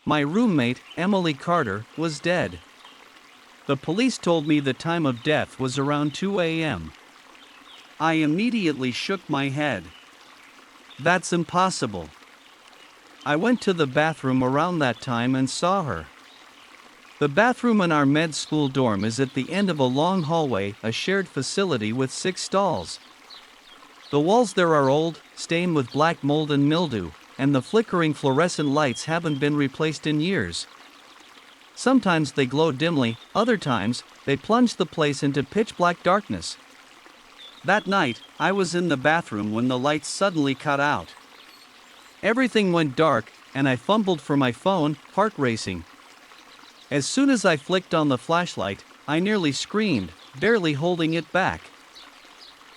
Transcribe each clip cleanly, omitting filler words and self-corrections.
My roommate, Emily Carter, was dead. The police told me the time of death was around 2 a.m. I immediately shook my head. That's impossible. I went to the bathroom around that time and saw her. The bathroom in our med school dorm is at the end of a long hallway, a shared facility with 6 stalls. The walls there are old, stained with black mold and mildew, and the flickering fluorescent lights haven't been replaced in years. Sometimes they glow dimly, other times, they plunge the place into pitch black darkness. That night, I was in the bathroom when the lights suddenly cut out. Everything went dark, and I fumbled for my phone, heart racing. As soon as I flicked on the flashlight, I nearly screamed, barely holding it back.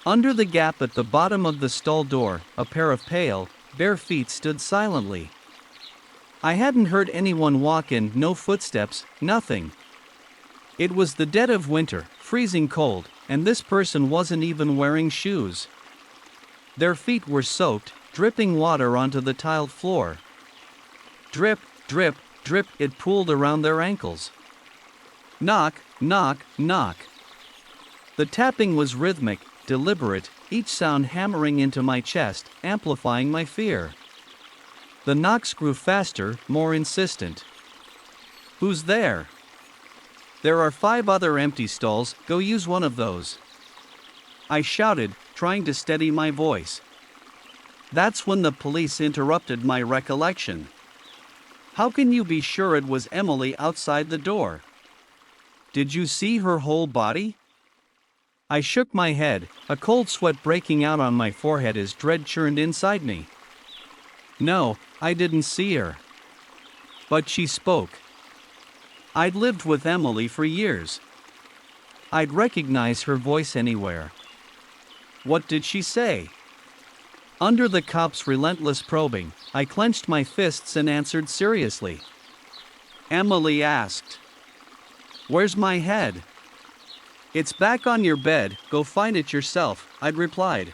Under the gap at the bottom of the stall door, a pair of pale, bare feet stood silently. I hadn't heard anyone walk in, no footsteps, nothing. It was the dead of winter, freezing cold, and this person wasn't even wearing shoes. Their feet were soaked, dripping water onto the tiled floor. Drip, drip, drip, it pooled around their ankles. Knock, knock, knock. The tapping was rhythmic, deliberate, each sound hammering into my chest, amplifying my fear. The knocks grew faster, more insistent. Who's there? There are 5 other empty stalls, go use one of those. I shouted, trying to steady my voice. That's when the police interrupted my recollection. How can you be sure it was Emily outside the door? Did you see her whole body? I shook my head, a cold sweat breaking out on my forehead as dread churned inside me. No, I didn't see her. But she spoke. I'd lived with Emily for years. I'd recognize her voice anywhere. What did she say? Under the cop's relentless probing, I clenched my fists and answered seriously. Emily asked, "Where's my head?" "It's back on your bed, go find it yourself," I'd replied.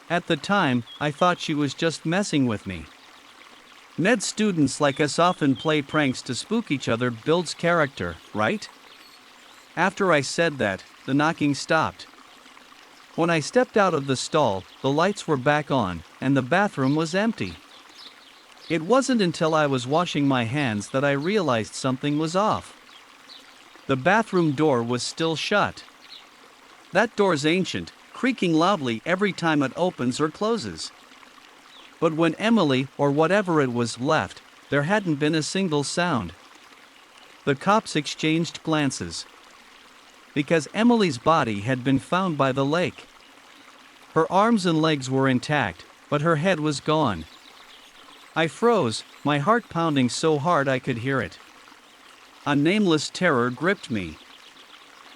At the time, I thought she was just messing with me. Med students like us often play pranks to spook each other, builds character, right? After I said that, the knocking stopped. When I stepped out of the stall, the lights were back on, and the bathroom was empty. It wasn't until I was washing my hands that I realized something was off. The bathroom door was still shut. That door's ancient, creaking loudly every time it opens or closes. But when Emily, or whatever it was, left, there hadn't been a single sound. The cops exchanged glances. Because Emily's body had been found by the lake. Her arms and legs were intact, but her head was gone. I froze, my heart pounding so hard I could hear it. A nameless terror gripped me.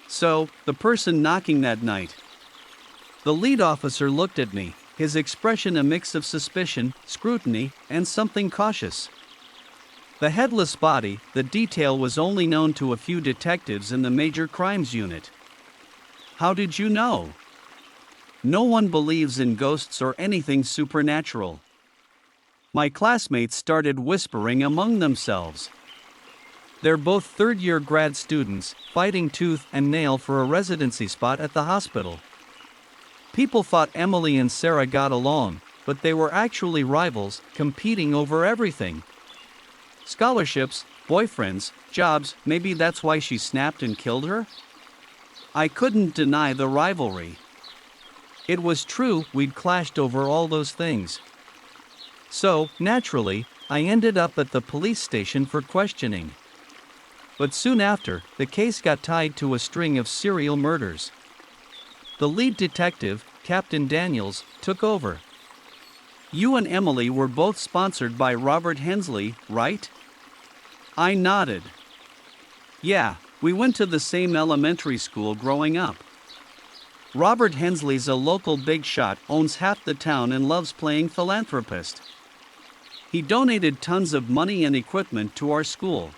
So, the person knocking that night. The lead officer looked at me, his expression a mix of suspicion, scrutiny, and something cautious. The headless body, the detail was only known to a few detectives in the major crimes unit. How did you know? No one believes in ghosts or anything supernatural. My classmates started whispering among themselves. They're both third-year grad students, fighting tooth and nail for a residency spot at the hospital. People thought Emily and Sarah got along, but they were actually rivals, competing over everything. Scholarships, boyfriends, jobs, maybe that's why she snapped and killed her? I couldn't deny the rivalry. It was true, we'd clashed over all those things. So, naturally, I ended up at the police station for questioning. But soon after, the case got tied to a string of serial murders. The lead detective, Captain Daniels, took over. You and Emily were both sponsored by Robert Hensley, right? I nodded. Yeah, we went to the same elementary school growing up. Robert Hensley's a local big shot, owns half the town and loves playing philanthropist. He donated tons of money and equipment to our school.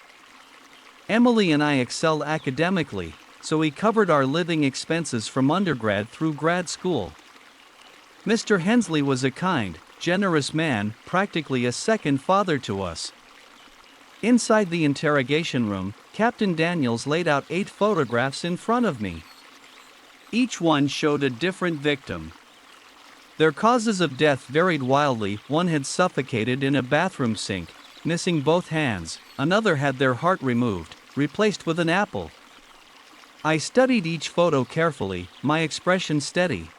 Emily and I excelled academically, so he covered our living expenses from undergrad through grad school. Mr. Hensley was a kind, generous man, practically a second father to us. Inside the interrogation room, Captain Daniels laid out 8 photographs in front of me. Each one showed a different victim. Their causes of death varied wildly. One had suffocated in a bathroom sink, missing both hands. Another had their heart removed, replaced with an apple. I studied each photo carefully, my expression steady.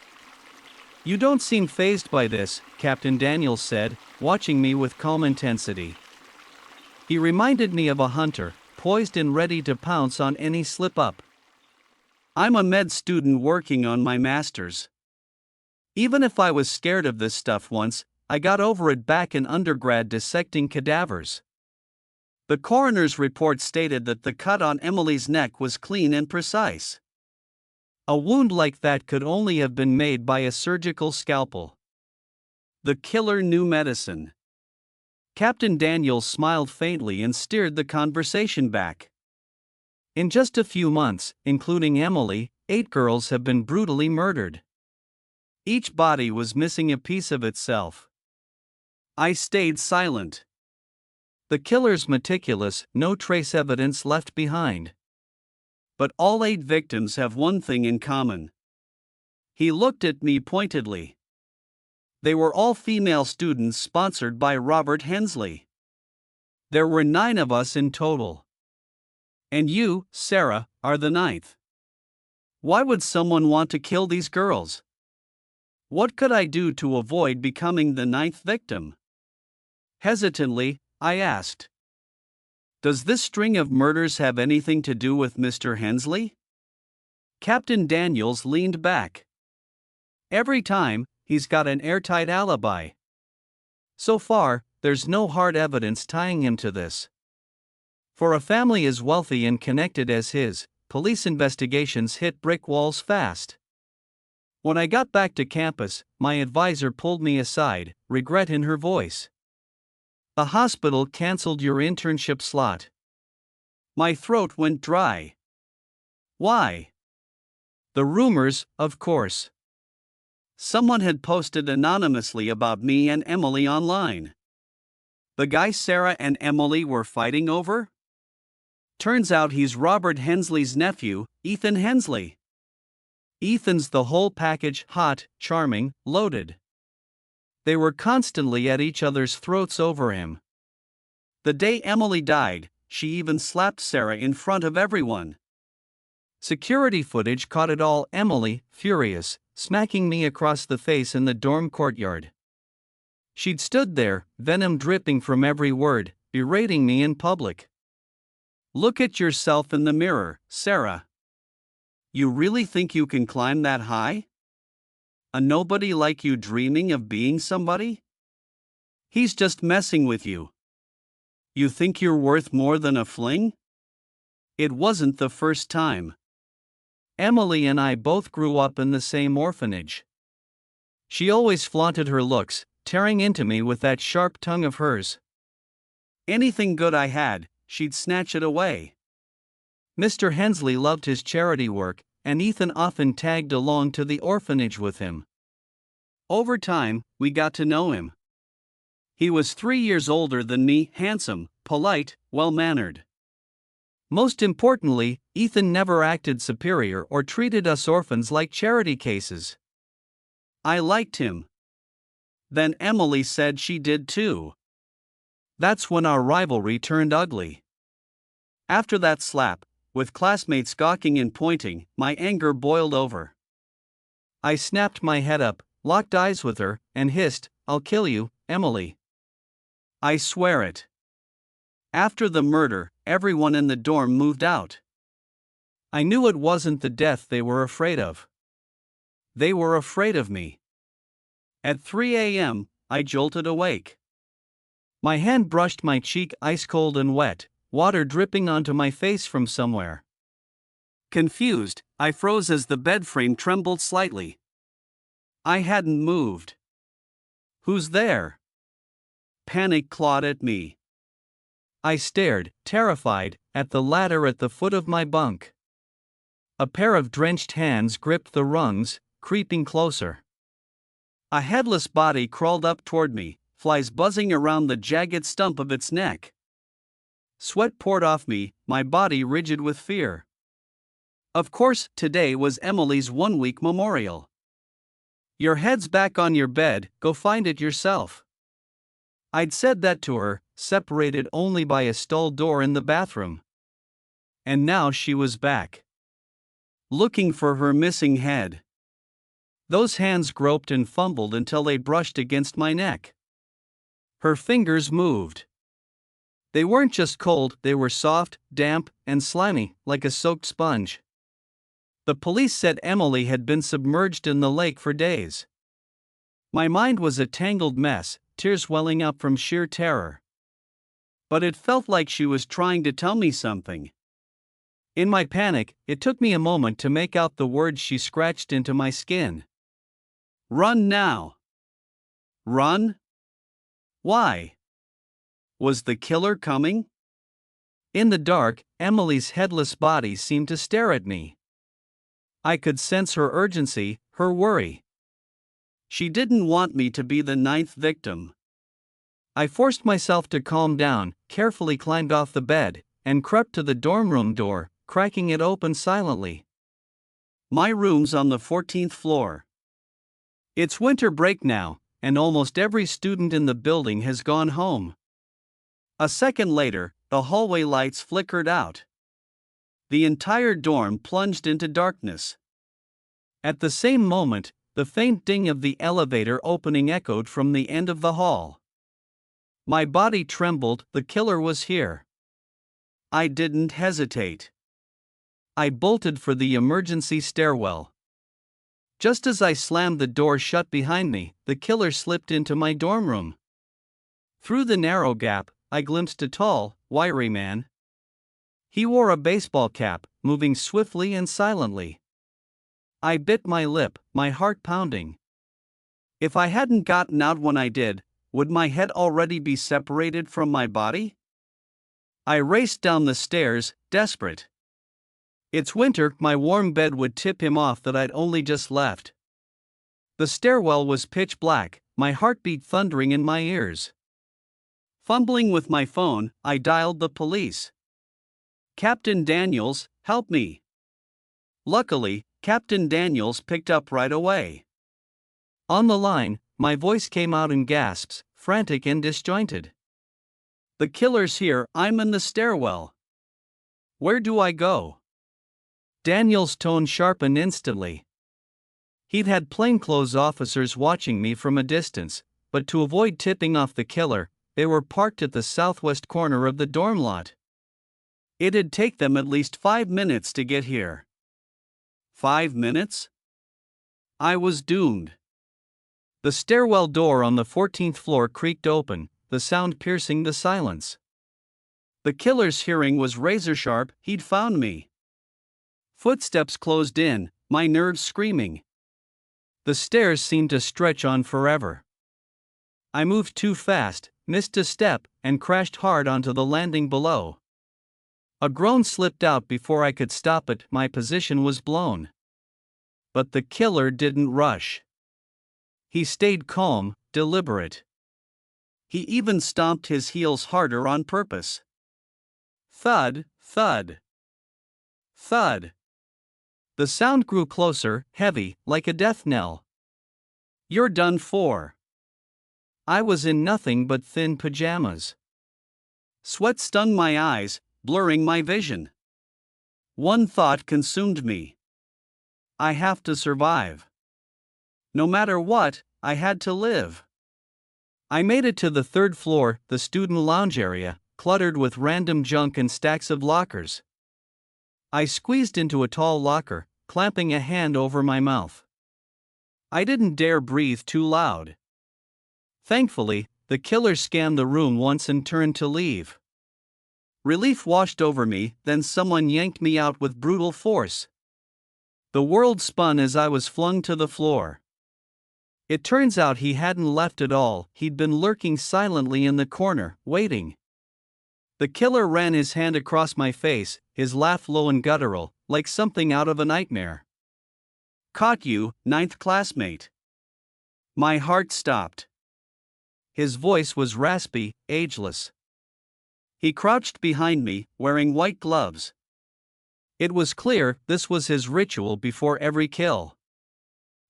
"You don't seem fazed by this," Captain Daniels said, watching me with calm intensity. He reminded me of a hunter, poised and ready to pounce on any slip-up. "I'm a med student working on my master's. Even if I was scared of this stuff once, I got over it back in undergrad dissecting cadavers." The coroner's report stated that the cut on Emily's neck was clean and precise. A wound like that could only have been made by a surgical scalpel. The killer knew medicine. Captain Daniels smiled faintly and steered the conversation back. "In just a few months, including Emily, 8 girls have been brutally murdered. Each body was missing a piece of itself." I stayed silent. The killer's meticulous, no trace evidence left behind. But all 8 victims have one thing in common. He looked at me pointedly. They were all female students sponsored by Robert Hensley. There were 9 of us in total. And you, Sarah, are the 9th. Why would someone want to kill these girls? What could I do to avoid becoming the 9th victim? Hesitantly, I asked. "Does this string of murders have anything to do with Mr. Hensley?" Captain Daniels leaned back. "Every time, he's got an airtight alibi. So far, there's no hard evidence tying him to this. For a family as wealthy and connected as his, police investigations hit brick walls fast." When I got back to campus, my advisor pulled me aside, regret in her voice. "The hospital canceled your internship slot." My throat went dry. Why? The rumors, of course. Someone had posted anonymously about me and Emily online. The guy Sarah and Emily were fighting over? Turns out he's Robert Hensley's nephew, Ethan Hensley. Ethan's the whole package: hot, charming, loaded. They were constantly at each other's throats over him. The day Emily died, she even slapped Sarah in front of everyone. Security footage caught it all. Emily, furious, smacking me across the face in the dorm courtyard. She'd stood there, venom dripping from every word, berating me in public. "Look at yourself in the mirror, Sarah. You really think you can climb that high? A nobody like you dreaming of being somebody? He's just messing with you. You think you're worth more than a fling?" It wasn't the first time. Emily and I both grew up in the same orphanage. She always flaunted her looks, tearing into me with that sharp tongue of hers. Anything good I had, she'd snatch it away. Mr. Hensley loved his charity work, and Ethan often tagged along to the orphanage with him. Over time, we got to know him. He was 3 years older than me, handsome, polite, well-mannered. Most importantly, Ethan never acted superior or treated us orphans like charity cases. I liked him. Then Emily said she did too. That's when our rivalry turned ugly. After that slap, with classmates gawking and pointing, my anger boiled over. I snapped my head up, locked eyes with her, and hissed, "I'll kill you, Emily. I swear it." After the murder, everyone in the dorm moved out. I knew it wasn't the death they were afraid of. They were afraid of me. At 3 a.m., I jolted awake. My hand brushed my cheek, ice cold and wet, water dripping onto my face from somewhere. Confused, I froze as the bed frame trembled slightly. I hadn't moved. "Who's there?" Panic clawed at me. I stared, terrified, at the ladder at the foot of my bunk. A pair of drenched hands gripped the rungs, creeping closer. A headless body crawled up toward me, flies buzzing around the jagged stump of its neck. Sweat poured off me, my body rigid with fear. Of course, today was Emily's 1-week memorial. Your head's back on your bed, go find it yourself. I'd said that to her, separated only by a stall door in the bathroom. And now she was back, looking for her missing head. Those hands groped and fumbled until they brushed against my neck. Her fingers moved. They weren't just cold, they were soft, damp, and slimy, like a soaked sponge. The police said Emily had been submerged in the lake for days. My mind was a tangled mess, tears welling up from sheer terror. But it felt like she was trying to tell me something. In my panic, it took me a moment to make out the words she scratched into my skin. Run now. Run? Why? Was the killer coming? In the dark, Emily's headless body seemed to stare at me. I could sense her urgency, her worry. She didn't want me to be the 9th victim. I forced myself to calm down, carefully climbed off the bed, and crept to the dorm room door, cracking it open silently. My room's on the 14th floor. It's winter break now, and almost every student in the building has gone home. A second later, the hallway lights flickered out. The entire dorm plunged into darkness. At the same moment, the faint ding of the elevator opening echoed from the end of the hall. My body trembled, the killer was here. I didn't hesitate. I bolted for the emergency stairwell. Just as I slammed the door shut behind me, the killer slipped into my dorm room. Through the narrow gap, I glimpsed a tall, wiry man. He wore a baseball cap, moving swiftly and silently. I bit my lip, my heart pounding. If I hadn't gotten out when I did, would my head already be separated from my body? I raced down the stairs, desperate. It's winter, my warm bed would tip him off that I'd only just left. The stairwell was pitch black, my heartbeat thundering in my ears. Fumbling with my phone, I dialed the police. Captain Daniels, help me. Luckily, Captain Daniels picked up right away. On the line, my voice came out in gasps, frantic and disjointed. The killer's here, I'm in the stairwell. Where do I go? Daniels' tone sharpened instantly. He'd had plainclothes officers watching me from a distance, but to avoid tipping off the killer, they were parked at the southwest corner of the dorm lot. It'd take them at least 5 minutes to get here. 5 minutes? I was doomed. The stairwell door on the 14th floor creaked open, the sound piercing the silence. The killer's hearing was razor-sharp, he'd found me. Footsteps closed in, my nerves screaming. The stairs seemed to stretch on forever. I moved too fast, missed a step, and crashed hard onto the landing below. A groan slipped out before I could stop it, my position was blown. But the killer didn't rush. He stayed calm, deliberate. He even stomped his heels harder on purpose. Thud, thud. Thud. The sound grew closer, heavy, like a death knell. You're done for. I was in nothing but thin pajamas. Sweat stung my eyes, blurring my vision. One thought consumed me. I have to survive. No matter what, I had to live. I made it to the 3rd floor, the student lounge area, cluttered with random junk and stacks of lockers. I squeezed into a tall locker, clamping a hand over my mouth. I didn't dare breathe too loud. Thankfully, the killer scanned the room once and turned to leave. Relief washed over me, then someone yanked me out with brutal force. The world spun as I was flung to the floor. It turns out he hadn't left at all, he'd been lurking silently in the corner, waiting. The killer ran his hand across my face, his laugh low and guttural, like something out of a nightmare. Caught you, 9th classmate. My heart stopped. His voice was raspy, ageless. He crouched behind me, wearing white gloves. It was clear this was his ritual before every kill.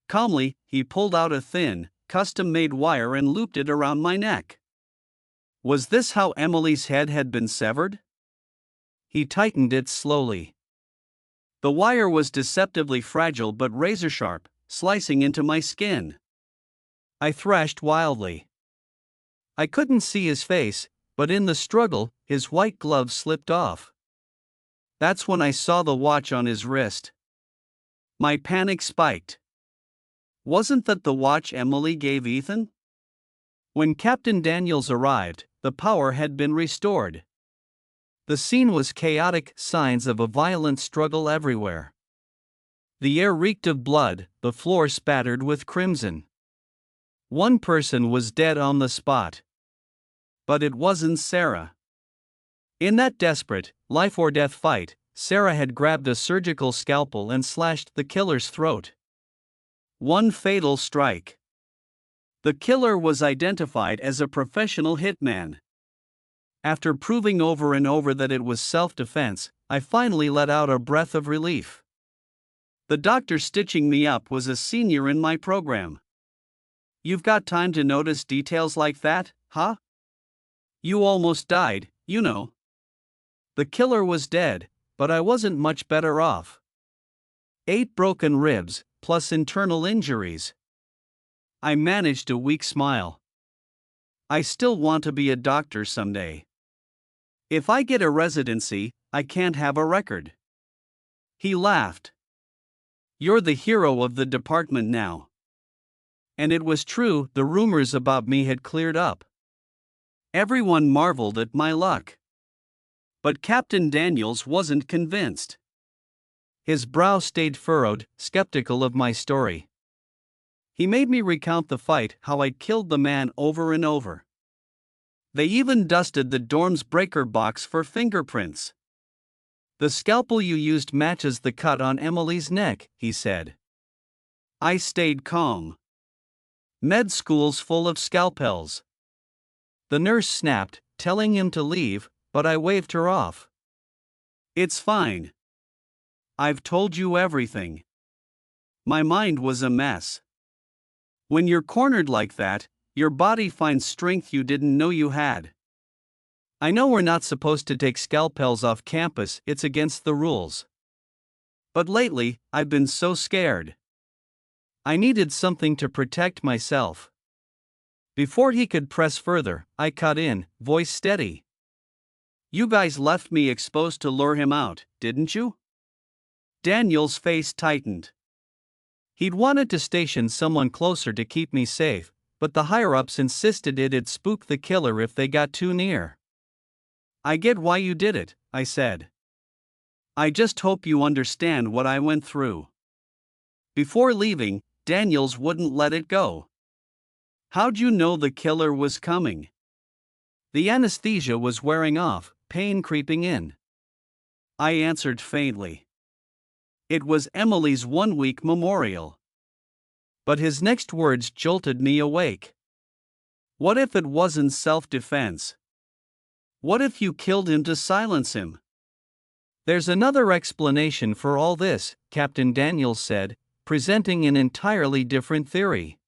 Calmly, he pulled out a thin, custom-made wire and looped it around my neck. Was this how Emily's head had been severed? He tightened it slowly. The wire was deceptively fragile but razor-sharp, slicing into my skin. I thrashed wildly. I couldn't see his face, but in the struggle, his white gloves slipped off. That's when I saw the watch on his wrist. My panic spiked. Wasn't that the watch Emily gave Ethan? When Captain Daniels arrived, the power had been restored. The scene was chaotic, signs of a violent struggle everywhere. The air reeked of blood, the floor spattered with crimson. One person was dead on the spot. But it wasn't Sarah. In that desperate, life-or-death fight, Sarah had grabbed a surgical scalpel and slashed the killer's throat. One fatal strike. The killer was identified as a professional hitman. After proving over and over that it was self-defense, I finally let out a breath of relief. The doctor stitching me up was a senior in my program. You've got time to notice details like that, huh? You almost died, you know. The killer was dead, but I wasn't much better off. 8 broken ribs, plus internal injuries. I managed a weak smile. I still want to be a doctor someday. If I get a residency, I can't have a record. He laughed. You're the hero of the department now. And it was true, the rumors about me had cleared up. Everyone marveled at my luck. But Captain Daniels wasn't convinced. His brow stayed furrowed, skeptical of my story. He made me recount the fight, how I'd killed the man over and over. They even dusted the dorm's breaker box for fingerprints. The scalpel you used matches the cut on Emily's neck, he said. I stayed calm. Med school's full of scalpels. The nurse snapped, telling him to leave, but I waved her off. It's fine. I've told you everything. My mind was a mess. When you're cornered like that, your body finds strength you didn't know you had. I know we're not supposed to take scalpels off campus, it's against the rules. But lately, I've been so scared. I needed something to protect myself. Before he could press further, I cut in, voice steady. You guys left me exposed to lure him out, didn't you? Daniel's face tightened. He'd wanted to station someone closer to keep me safe, but the higher-ups insisted it'd spook the killer if they got too near. I get why you did it, I said. I just hope you understand what I went through. Before leaving, Daniels wouldn't let it go. How'd you know the killer was coming? The anesthesia was wearing off, pain creeping in. I answered faintly. It was Emily's 1-week memorial. But his next words jolted me awake. What if it wasn't self-defense? What if you killed him to silence him? There's another explanation for all this, Captain Daniels said, presenting an entirely different theory.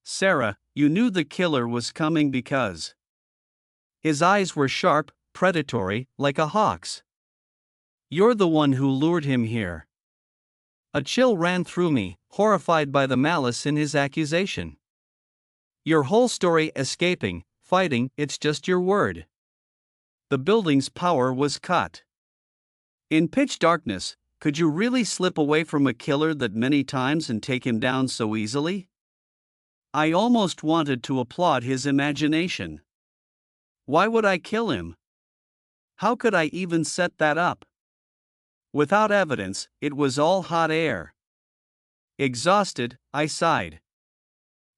Sarah, you knew the killer was coming because... His eyes were sharp, predatory, like a hawk's. You're the one who lured him here. A chill ran through me, horrified by the malice in his accusation. Your whole story escaping, fighting, it's just your word. The building's power was cut. In pitch darkness, could you really slip away from a killer that many times and take him down so easily? I almost wanted to applaud his imagination. Why would I kill him? How could I even set that up? Without evidence, it was all hot air. Exhausted, I sighed.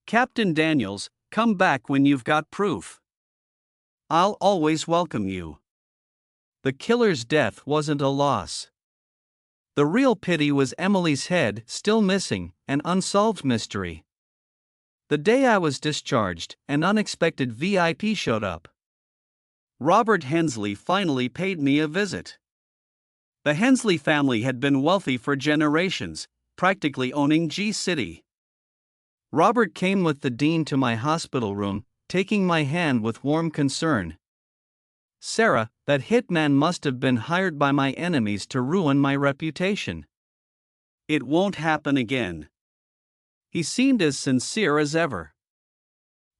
Captain Daniels, come back when you've got proof. I'll always welcome you. The killer's death wasn't a loss. The real pity was Emily's head, still missing, an unsolved mystery. The day I was discharged, an unexpected VIP showed up. Robert Hensley finally paid me a visit. The Hensley family had been wealthy for generations, practically owning G City. Robert came with the dean to my hospital room, taking my hand with warm concern. "Sarah, that hitman must have been hired by my enemies to ruin my reputation. It won't happen again." He seemed as sincere as ever.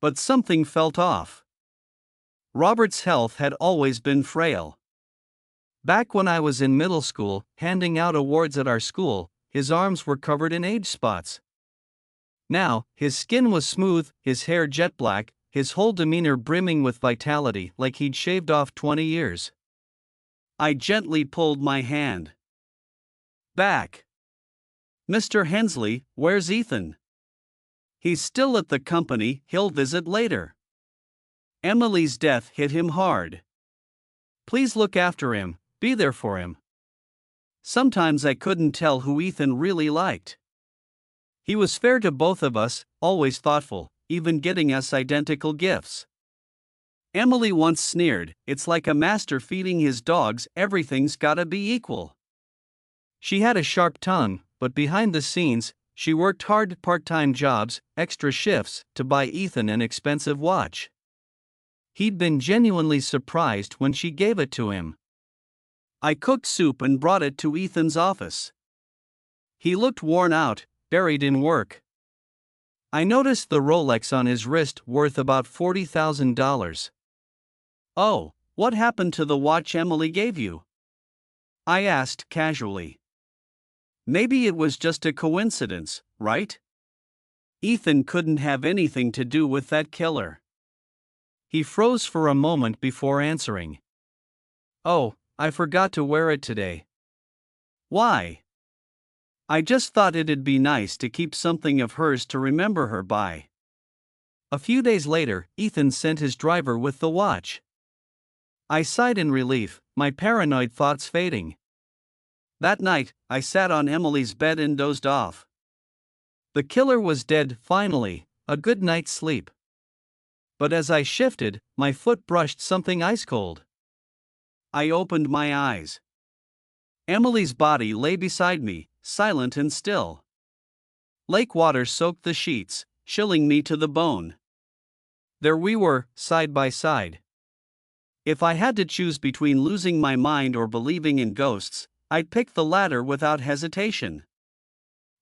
But something felt off. Robert's health had always been frail. Back when I was in middle school, handing out awards at our school, his arms were covered in age spots. Now, his skin was smooth, his hair jet black, his whole demeanor brimming with vitality like he'd shaved off 20 years. I gently pulled my hand back. "Mr. Hensley, where's Ethan?" "He's still at the company, he'll visit later." Emily's death hit him hard. "Please look after him, be there for him." Sometimes I couldn't tell who Ethan really liked. He was fair to both of us, always thoughtful, even getting us identical gifts. Emily once sneered, "It's like a master feeding his dogs, everything's gotta be equal." She had a sharp tongue, but behind the scenes, she worked hard part-time jobs, extra shifts, to buy Ethan an expensive watch. He'd been genuinely surprised when she gave it to him. I cooked soup and brought it to Ethan's office. He looked worn out, buried in work. I noticed the Rolex on his wrist worth about $40,000. "Oh, what happened to the watch Emily gave you?" I asked casually. Maybe it was just a coincidence, right? Ethan couldn't have anything to do with that killer. He froze for a moment before answering. "Oh, I forgot to wear it today." "Why?" "I just thought it'd be nice to keep something of hers to remember her by." A few days later, Ethan sent his driver with the watch. I sighed in relief, my paranoid thoughts fading. That night, I sat on Emily's bed and dozed off. The killer was dead, finally, a good night's sleep. But as I shifted, my foot brushed something ice cold. I opened my eyes. Emily's body lay beside me, silent and still. Lake water soaked the sheets, chilling me to the bone. There we were, side by side. If I had to choose between losing my mind or believing in ghosts, I'd pick the latter without hesitation.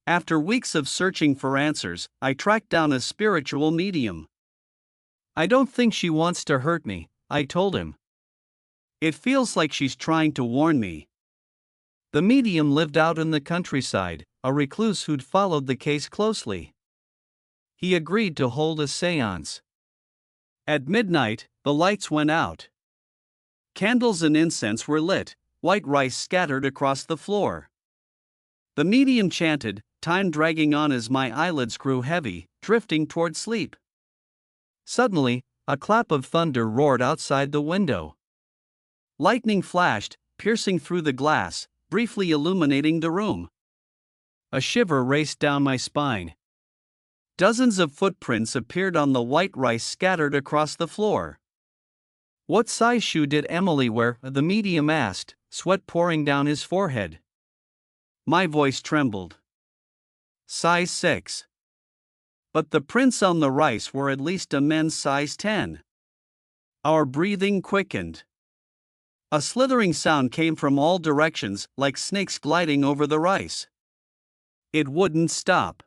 After weeks of searching for answers, I tracked down a spiritual medium. "I don't think she wants to hurt me," I told him. "It feels like she's trying to warn me." The medium lived out in the countryside, a recluse who'd followed the case closely. He agreed to hold a séance. At midnight, the lights went out. Candles and incense were lit, white rice scattered across the floor. The medium chanted, time dragging on as my eyelids grew heavy, drifting toward sleep. Suddenly, a clap of thunder roared outside the window. Lightning flashed, piercing through the glass, briefly illuminating the room. A shiver raced down my spine. Dozens of footprints appeared on the white rice scattered across the floor. "What size shoe did Emily wear?" the medium asked, sweat pouring down his forehead. My voice trembled. "Size 6. But the prints on the rice were at least a men's size 10. Our breathing quickened. A slithering sound came from all directions, like snakes gliding over the rice. It wouldn't stop.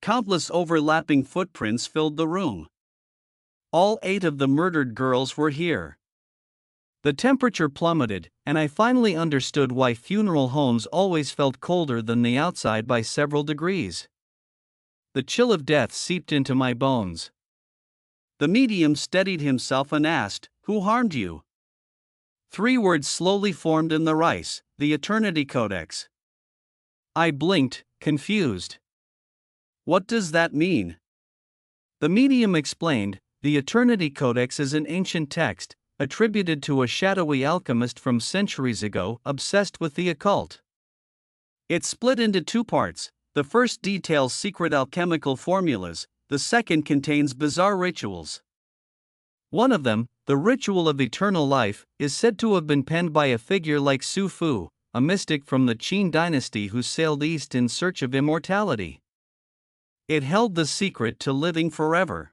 Countless overlapping footprints filled the room. All 8 of the murdered girls were here. The temperature plummeted, and I finally understood why funeral homes always felt colder than the outside by several degrees. The chill of death seeped into my bones. The medium steadied himself and asked, "Who harmed you?" 3 words slowly formed in the rice: the Eternity Codex. I blinked, confused. "What does that mean?" The medium explained, the Eternity Codex is an ancient text, attributed to a shadowy alchemist from centuries ago obsessed with the occult. It's split into 2 parts. The first details secret alchemical formulas, the second contains bizarre rituals. One of them, The ritual of eternal life is said to have been penned by a figure like Su Fu, a mystic from the Qin dynasty who sailed east in search of immortality. It held the secret to living forever.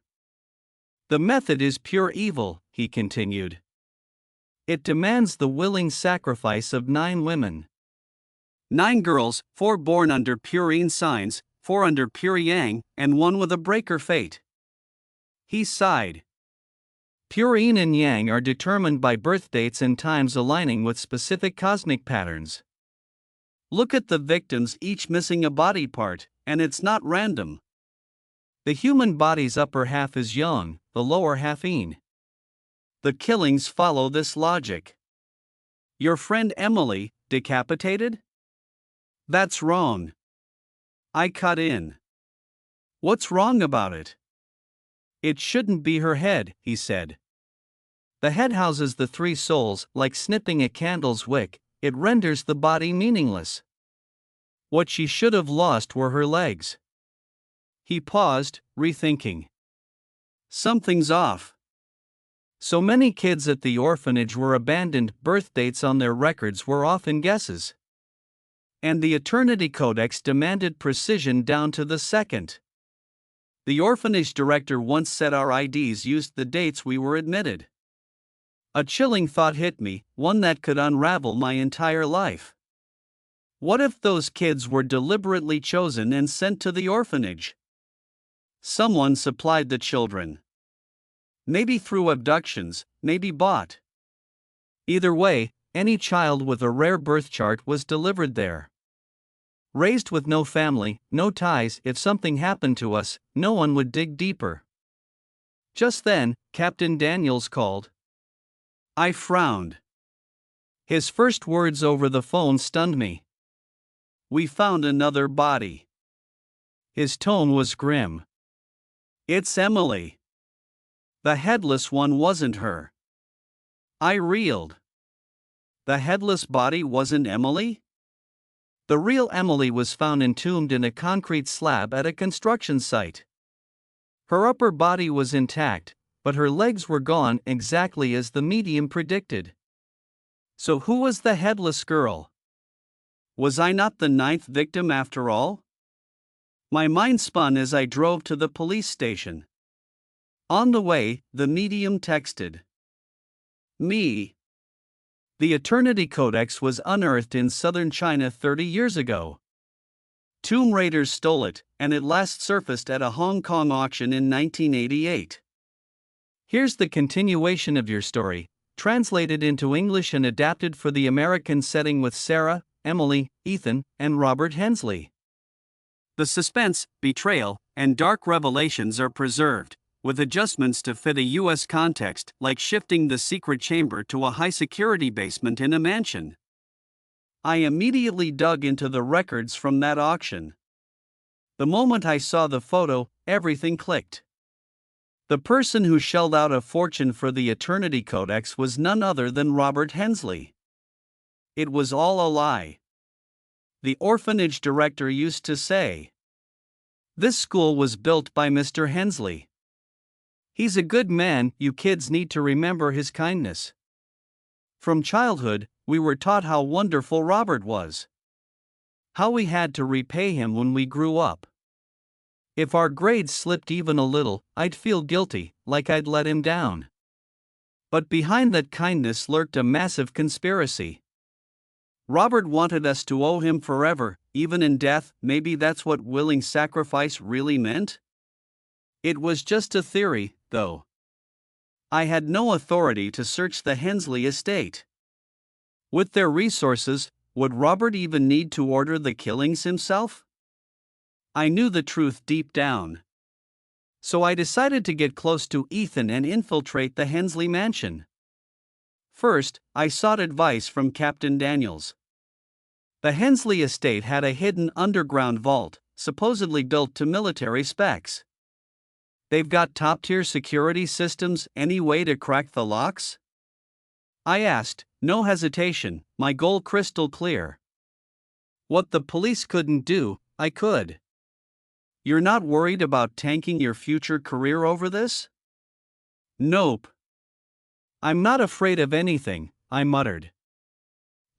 The method is pure evil, he continued. It demands the willing sacrifice of 9 women. 9 girls, 4 born under pure yin signs, 4 under pure yang, and 1 with a breaker fate. He sighed. Pure yin and yang are determined by birth dates and times aligning with specific cosmic patterns. Look at the victims, each missing a body part, and it's not random. The human body's upper half is yang, the lower half yin. The killings follow this logic. Your friend Emily, decapitated? That's wrong. I cut in. What's wrong about it? It shouldn't be her head, he said. The head houses the 3 souls, like snipping a candle's wick, it renders the body meaningless. What she should have lost were her legs. He paused, rethinking. Something's off. So many kids at the orphanage were abandoned, birth dates on their records were often guesses. And the Eternity Codex demanded precision down to the second. The orphanage director once said our IDs used the dates we were admitted. A chilling thought hit me, one that could unravel my entire life. What if those kids were deliberately chosen and sent to the orphanage? Someone supplied the children. Maybe through abductions, maybe bought. Either way, any child with a rare birth chart was delivered there. Raised with no family, no ties, if something happened to us, no one would dig deeper. Just then, Captain Daniels called. I frowned. His first words over the phone stunned me. We found another body. His tone was grim. It's Emily. The headless one wasn't her. I reeled. The headless body wasn't Emily? The real Emily was found entombed in a concrete slab at a construction site. Her upper body was intact, but her legs were gone exactly as the medium predicted. So who was the headless girl? Was I not the 9th victim after all? My mind spun as I drove to the police station. On the way, the medium texted. Me. The Eternity Codex was unearthed in southern China 30 years ago. Tomb Raiders stole it, and it last surfaced at a Hong Kong auction in 1988. Here's the continuation of your story, translated into English and adapted for the American setting with Sarah, Emily, Ethan, and Robert Hensley. The suspense, betrayal, and dark revelations are preserved, with adjustments to fit a U.S. context, like shifting the secret chamber to a high-security basement in a mansion. I immediately dug into the records from that auction. The moment I saw the photo, everything clicked. The person who shelled out a fortune for the Eternity Codex was none other than Robert Hensley. It was all a lie. The orphanage director used to say, "This school was built by Mr. Hensley. He's a good man, you kids need to remember his kindness." From childhood, we were taught how wonderful Robert was. How we had to repay him when we grew up. If our grades slipped even a little, I'd feel guilty, like I'd let him down. But behind that kindness lurked a massive conspiracy. Robert wanted us to owe him forever, even in death. Maybe that's what willing sacrifice really meant? It was just a theory, though. I had no authority to search the Hensley estate. With their resources, would Robert even need to order the killings himself? I knew the truth deep down. So I decided to get close to Ethan and infiltrate the Hensley mansion. First, I sought advice from Captain Daniels. The Hensley estate had a hidden underground vault, supposedly built to military specs. They've got top-tier security systems, any way to crack the locks? I asked, no hesitation, my goal crystal clear. What the police couldn't do, I could. You're not worried about tanking your future career over this? Nope. I'm not afraid of anything, I muttered.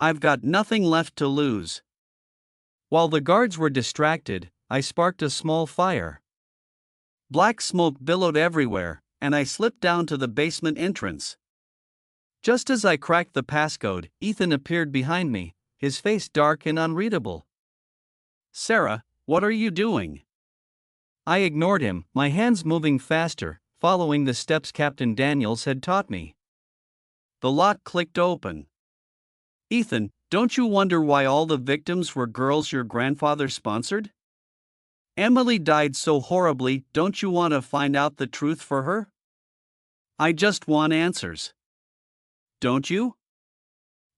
I've got nothing left to lose. While the guards were distracted, I sparked a small fire. Black smoke billowed everywhere, and I slipped down to the basement entrance. Just as I cracked the passcode, Ethan appeared behind me, his face dark and unreadable. Sarah, what are you doing? I ignored him, my hands moving faster, following the steps Captain Daniels had taught me. The lock clicked open. Ethan, don't you wonder why all the victims were girls your grandfather sponsored? Emily died so horribly, don't you want to find out the truth for her? I just want answers. Don't you?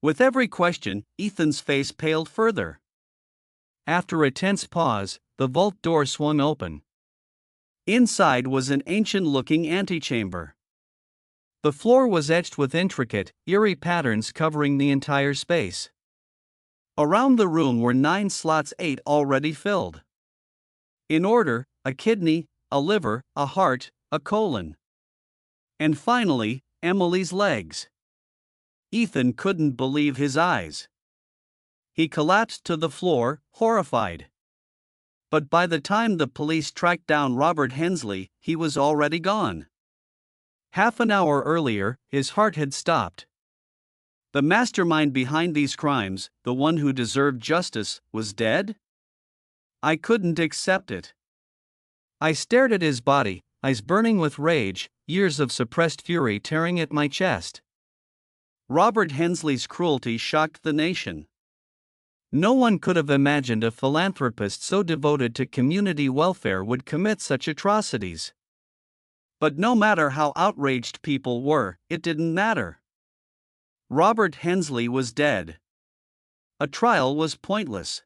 With every question, Ethan's face paled further. After a tense pause, the vault door swung open. Inside was an ancient-looking antechamber. The floor was etched with intricate, eerie patterns covering the entire space. Around the room were 9 slots, 8 already filled. In order, a kidney, a liver, a heart, a colon. And finally, Emily's legs. Ethan couldn't believe his eyes. He collapsed to the floor, horrified. But by the time the police tracked down Robert Hensley, he was already gone. Half an hour earlier, his heart had stopped. The mastermind behind these crimes, the one who deserved justice, was dead? I couldn't accept it. I stared at his body, eyes burning with rage, years of suppressed fury tearing at my chest. Robert Hensley's cruelty shocked the nation. No one could have imagined a philanthropist so devoted to community welfare would commit such atrocities. But no matter how outraged people were, it didn't matter. Robert Hensley was dead. A trial was pointless.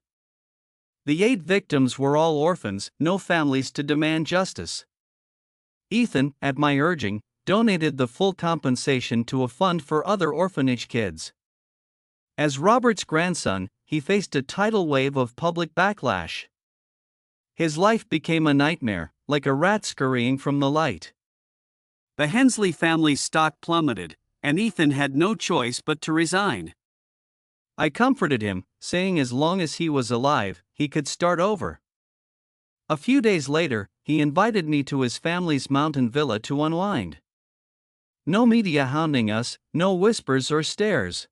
The 8 victims were all orphans, no families to demand justice. Ethan, at my urging, donated the full compensation to a fund for other orphanage kids. As Robert's grandson, he faced a tidal wave of public backlash. His life became a nightmare, like a rat scurrying from the light. The Hensley family's stock plummeted, and Ethan had no choice but to resign. I comforted him, saying as long as he was alive, he could start over. A few days later, he invited me to his family's mountain villa to unwind. No media hounding us, no whispers or stares.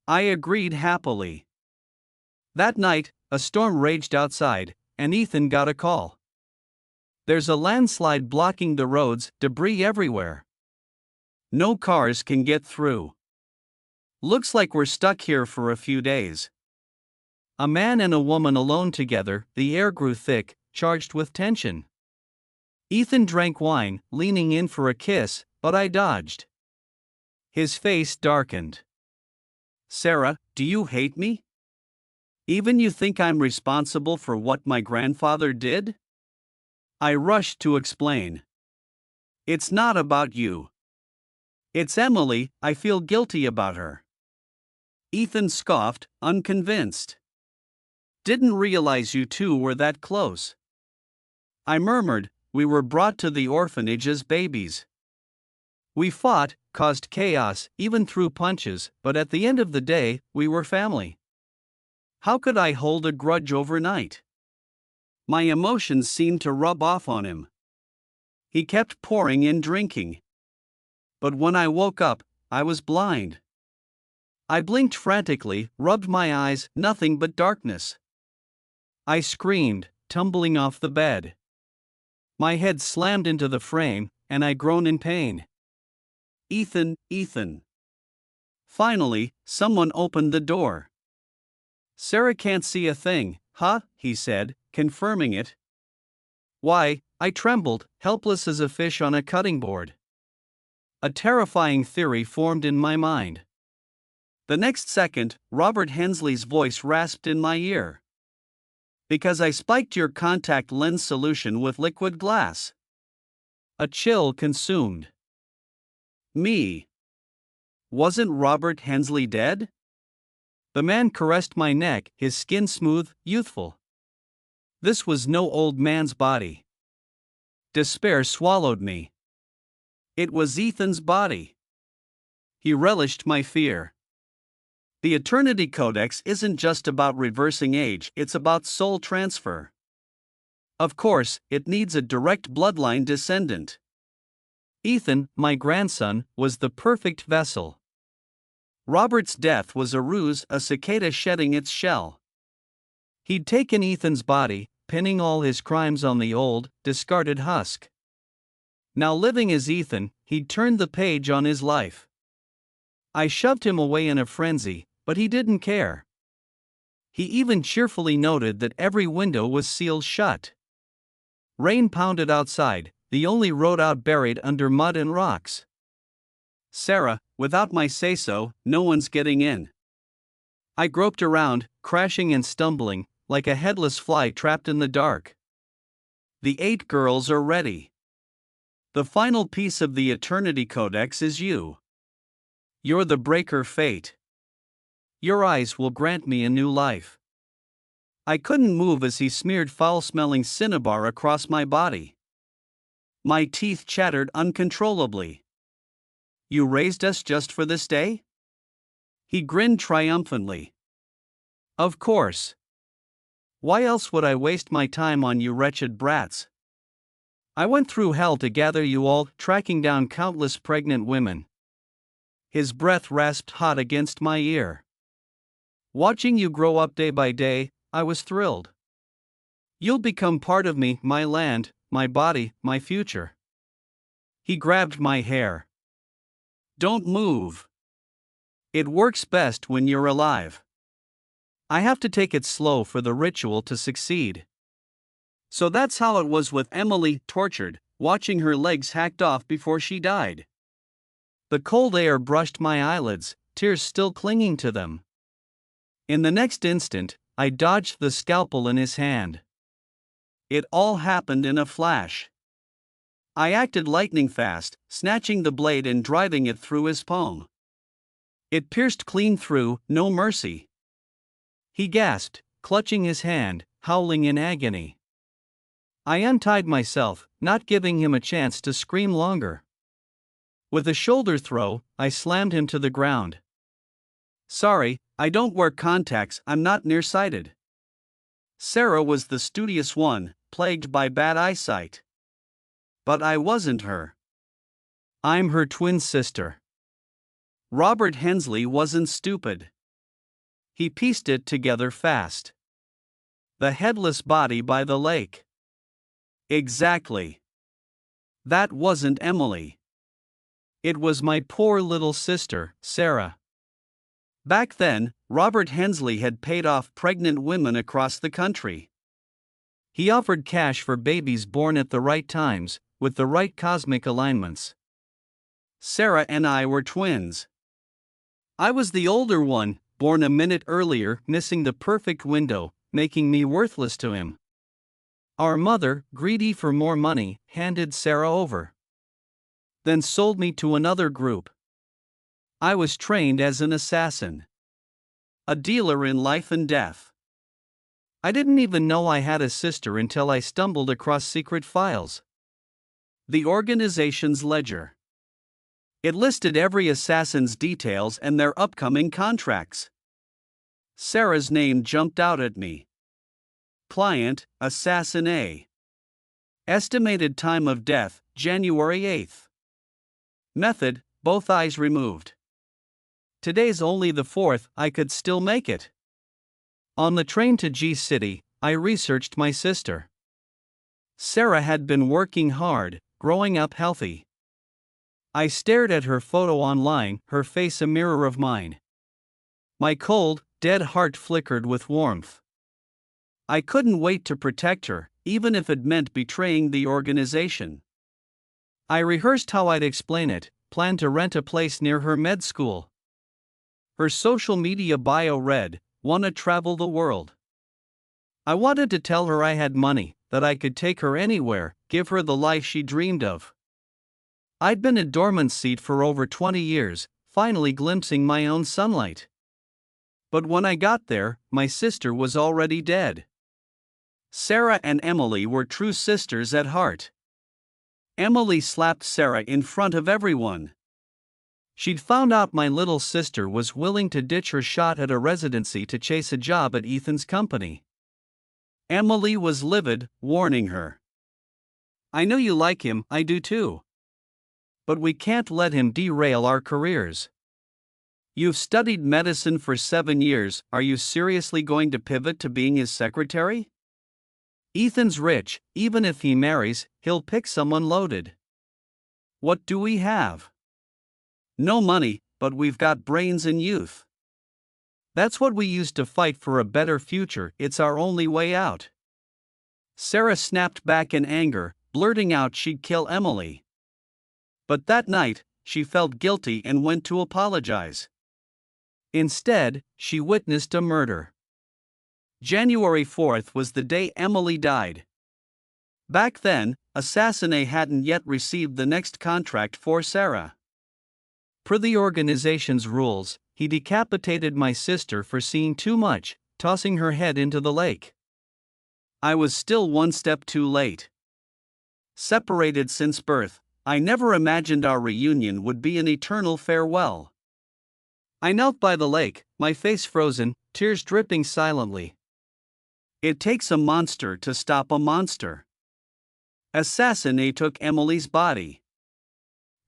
I agreed happily. That night, a storm raged outside, and Ethan got a call. There's a landslide blocking the roads, debris everywhere. No cars can get through. Looks like we're stuck here for a few days. A man and a woman alone together, the air grew thick, charged with tension. Ethan drank wine, leaning in for a kiss, but I dodged. His face darkened. Sarah, do you hate me? Even you think I'm responsible for what my grandfather did? I rushed to explain. It's not about you. It's Emily, I feel guilty about her. Ethan scoffed, unconvinced. Didn't realize you two were that close. I murmured, we were brought to the orphanage as babies. We fought, caused chaos, even threw punches, but at the end of the day, we were family. How could I hold a grudge overnight? My emotions seemed to rub off on him. He kept pouring in drinking. But when I woke up, I was blind. I blinked frantically, rubbed my eyes, nothing but darkness. I screamed, tumbling off the bed. My head slammed into the frame, and I groaned in pain. Ethan, Ethan. Finally, someone opened the door. Sarah can't see a thing, huh? He said, confirming it. Why, I trembled, helpless as a fish on a cutting board. A terrifying theory formed in my mind. The next second, Robert Hensley's voice rasped in my ear. Because I spiked your contact lens solution with liquid glass. A chill consumed me. Wasn't Robert Hensley dead? The man caressed my neck, his skin smooth, youthful. This was no old man's body. Despair swallowed me. It was Ethan's body. He relished my fear. The Eternity Codex isn't just about reversing age, it's about soul transfer. Of course, it needs a direct bloodline descendant. Ethan, my grandson, was the perfect vessel. Robert's death was a ruse, a cicada shedding its shell. He'd taken Ethan's body, pinning all his crimes on the old, discarded husk. Now living as Ethan, he'd turned the page on his life. I shoved him away in a frenzy, but he didn't care. He even cheerfully noted that every window was sealed shut. Rain pounded outside, the only road out buried under mud and rocks. Sarah, without my say-so, no one's getting in. I groped around, crashing and stumbling, like a headless fly trapped in the dark. The 8 girls are ready. The final piece of the Eternity Codex is you. You're the breaker fate. Your eyes will grant me a new life. I couldn't move as he smeared foul-smelling cinnabar across my body. My teeth chattered uncontrollably. You raised us just for this day? He grinned triumphantly. Of course. Why else would I waste my time on you wretched brats? I went through hell to gather you all, tracking down countless pregnant women. His breath rasped hot against my ear. Watching you grow up day by day, I was thrilled. You'll become part of me, my land, my body, my future. He grabbed my hair. Don't move. It works best when you're alive. I have to take it slow for the ritual to succeed. So that's how it was with Emily, tortured, watching her legs hacked off before she died. The cold air brushed my eyelids, tears still clinging to them. In the next instant, I dodged the scalpel in his hand. It all happened in a flash. I acted lightning fast, snatching the blade and driving it through his palm. It pierced clean through, no mercy. He gasped, clutching his hand, howling in agony. I untied myself, not giving him a chance to scream longer. With a shoulder throw, I slammed him to the ground. Sorry, I don't wear contacts, I'm not nearsighted. Sarah was the studious one, plagued by bad eyesight. But I wasn't her. I'm her twin sister. Robert Hensley wasn't stupid. He pieced it together fast. The headless body by the lake. Exactly. That wasn't Emily. It was my poor little sister, Sarah. Back then, Robert Hensley had paid off pregnant women across the country. He offered cash for babies born at the right times, with the right cosmic alignments. Sarah and I were twins. I was the older one, born a minute earlier, missing the perfect window, making me worthless to him. Our mother, greedy for more money, handed Sarah over. Then sold me to another group. I was trained as an assassin. A dealer in life and death. I didn't even know I had a sister until I stumbled across secret files. The organization's ledger. It listed every assassin's details and their upcoming contracts. Sarah's name jumped out at me. Client, Assassin A. Estimated time of death, January 8th. Method, both eyes removed. Today's only the 4th, I could still make it. On the train to G City, I researched my sister. Sarah had been working hard, growing up healthy. I stared at her photo online, her face a mirror of mine. My cold, dead heart flickered with warmth. I couldn't wait to protect her, even if it meant betraying the organization. I rehearsed how I'd explain it, planned to rent a place near her med school. Her social media bio read, "Wanna travel the world." I wanted to tell her I had money, that I could take her anywhere, give her the life she dreamed of. I'd been a dormant seed for over 20 years, finally glimpsing my own sunlight. But when I got there, my sister was already dead. Sarah and Emily were true sisters at heart. Emily slapped Sarah in front of everyone. She'd found out my little sister was willing to ditch her shot at a residency to chase a job at Ethan's company. Emily was livid, warning her. I know you like him, I do too. But we can't let him derail our careers. You've studied medicine for 7 years, are you seriously going to pivot to being his secretary? Ethan's rich, even if he marries, he'll pick someone loaded. What do we have? No money, but we've got brains and youth. That's what we used to fight for a better future, it's our only way out. Sarah snapped back in anger, blurting out she'd kill Emily. But that night, she felt guilty and went to apologize. Instead, she witnessed a murder. January 4th was the day Emily died. Back then, Assassine hadn't yet received the next contract for Sarah. Per the organization's rules, he decapitated my sister for seeing too much, tossing her head into the lake. I was still one step too late. Separated since birth, I never imagined our reunion would be an eternal farewell. I knelt by the lake, my face frozen, tears dripping silently. It takes a monster to stop a monster. Assassine took Emily's body.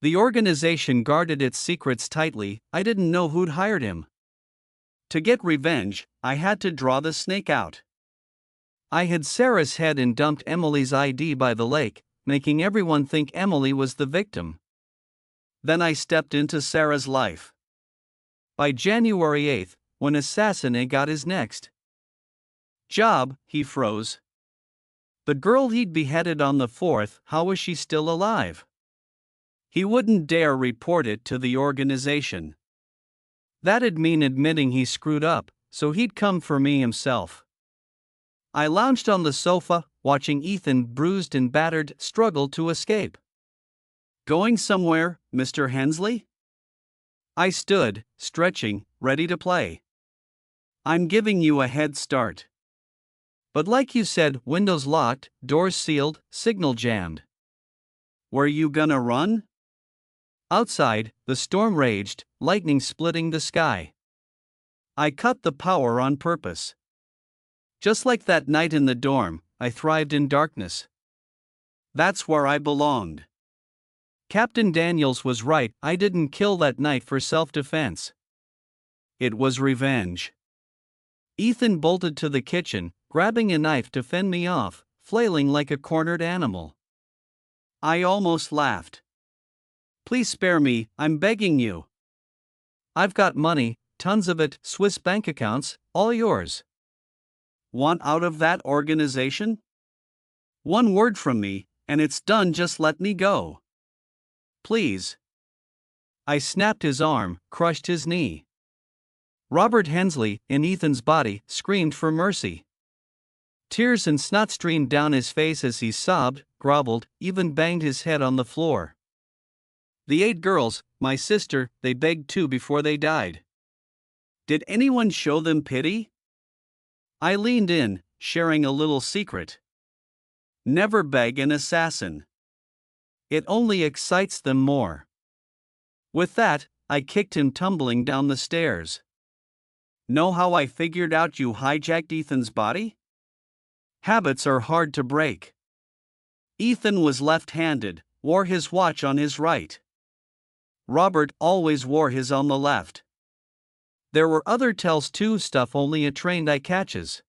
The organization guarded its secrets tightly, I didn't know who'd hired him. To get revenge, I had to draw the snake out. I hid Sarah's head and dumped Emily's ID by the lake, making everyone think Emily was the victim. Then I stepped into Sarah's life. By January 8th, when Assassine got his next job, he froze. The girl he'd beheaded on the 4th, how was she still alive? He wouldn't dare report it to the organization. That'd mean admitting he screwed up, so he'd come for me himself. I lounged on the sofa, watching Ethan, bruised and battered, struggle to escape. Going somewhere, Mr. Hensley? I stood, stretching, ready to play. I'm giving you a head start. But like you said, windows locked, doors sealed, signal jammed. Were you gonna run? Outside, the storm raged, lightning splitting the sky. I cut the power on purpose. Just like that night in the dorm, I thrived in darkness. That's where I belonged. Captain Daniels was right, I didn't kill that night for self-defense. It was revenge. Ethan bolted to the kitchen, grabbing a knife to fend me off, flailing like a cornered animal. I almost laughed. Please spare me, I'm begging you. I've got money, tons of it, Swiss bank accounts, all yours. Want out of that organization? One word from me, and it's done, just let me go. Please. I snapped his arm, crushed his knee. Robert Hensley, in Ethan's body, screamed for mercy. Tears and snot streamed down his face as he sobbed, groveled, even banged his head on the floor. The 8 girls, my sister, they begged too before they died. Did anyone show them pity? I leaned in, sharing a little secret. Never beg an assassin. It only excites them more. With that, I kicked him tumbling down the stairs. Know how I figured out you hijacked Ethan's body? Habits are hard to break. Ethan was left-handed, wore his watch on his right. Robert always wore his on the left. There were other tells too, stuff only a trained eye catches.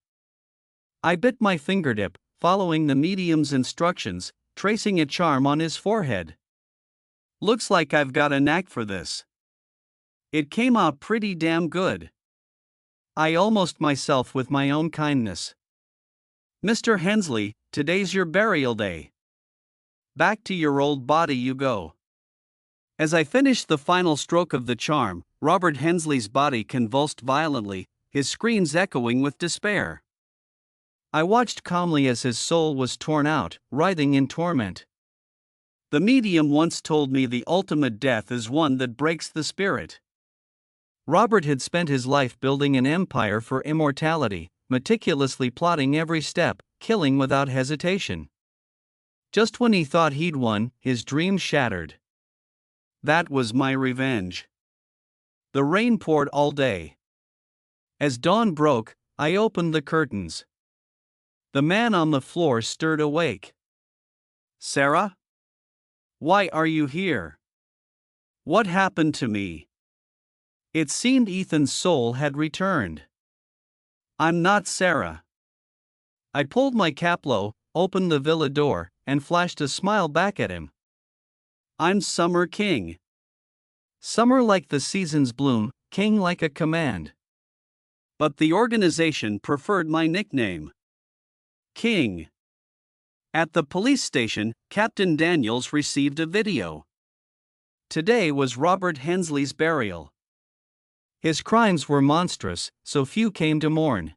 I bit my fingertip, following the medium's instructions, tracing a charm on his forehead. Looks like I've got a knack for this. It came out pretty damn good. I almost myself with my own kindness. Mr. Hensley, today's your burial day. Back to your old body you go. As I finished the final stroke of the charm, Robert Hensley's body convulsed violently, his screams echoing with despair. I watched calmly as his soul was torn out, writhing in torment. The medium once told me the ultimate death is one that breaks the spirit. Robert had spent his life building an empire for immortality, meticulously plotting every step, killing without hesitation. Just when he thought he'd won, his dreams shattered. That was my revenge. The rain poured all day. As dawn broke, I opened the curtains. The man on the floor stirred awake. Sarah? Why are you here? What happened to me? It seemed Ethan's soul had returned. I'm not Sarah. I pulled my cap low, opened the villa door, and flashed a smile back at him. I'm Summer King. Summer like the season's bloom, king like a command. But the organization preferred my nickname. King. At the police station, Captain Daniels received a video. Today was Robert Hensley's burial. His crimes were monstrous, so few came to mourn.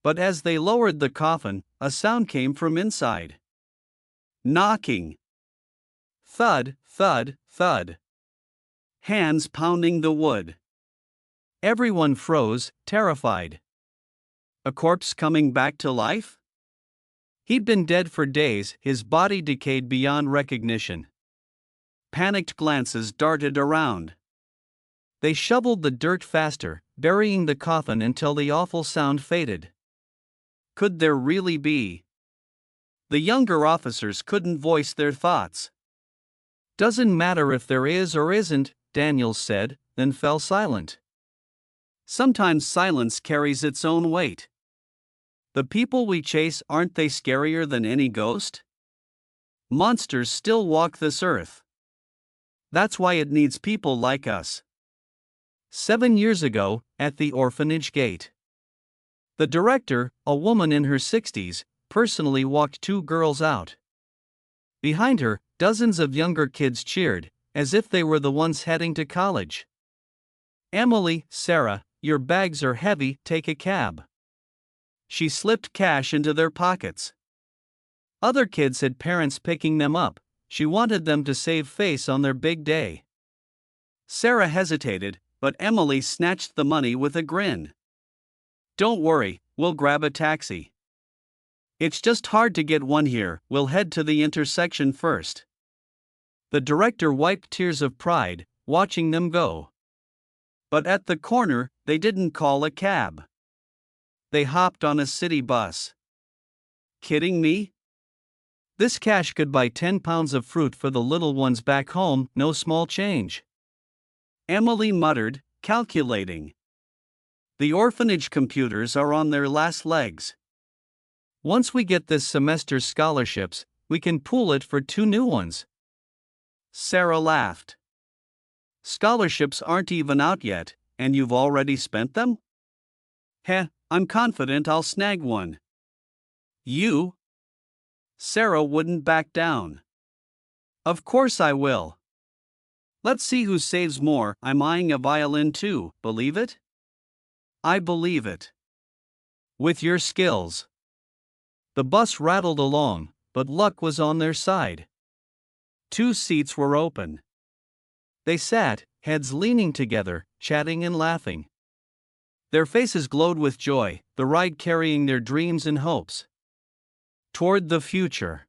But as they lowered the coffin, a sound came from inside. Knocking. Thud, thud, thud. Hands pounding the wood. Everyone froze, terrified. A corpse coming back to life? He'd been dead for days, his body decayed beyond recognition. Panicked glances darted around. They shoveled the dirt faster, burying the coffin until the awful sound faded. Could there really be? The younger officers couldn't voice their thoughts. Doesn't matter if there is or isn't, Daniels said, then fell silent. Sometimes silence carries its own weight. The people we chase, aren't they scarier than any ghost? Monsters still walk this earth. That's why it needs people like us. 7 years ago, at the orphanage gate. The director, a woman in her 60s, personally walked 2 girls out. Behind her, dozens of younger kids cheered, as if they were the ones heading to college. Emily, Sarah, your bags are heavy, take a cab. She slipped cash into their pockets. Other kids had parents picking them up. She wanted them to save face on their big day. Sarah hesitated, but Emily snatched the money with a grin. Don't worry, we'll grab a taxi. It's just hard to get one here, we'll head to the intersection first. The director wiped tears of pride, watching them go. But at the corner, they didn't call a cab. They hopped on a city bus. Kidding me? This cash could buy 10 pounds of fruit for the little ones back home, no small change. Emily muttered, calculating. The orphanage computers are on their last legs. Once we get this semester's scholarships, we can pool it for 2 new ones. Sarah laughed. Scholarships aren't even out yet, and you've already spent them? Heh, I'm confident I'll snag one. You? Sarah wouldn't back down. Of course I will. Let's see who saves more. I'm eyeing a violin too, believe it? I believe it. With your skills. The bus rattled along, but luck was on their side. 2 seats were open. They sat, heads leaning together, chatting and laughing. Their faces glowed with joy, the ride carrying their dreams and hopes toward the future.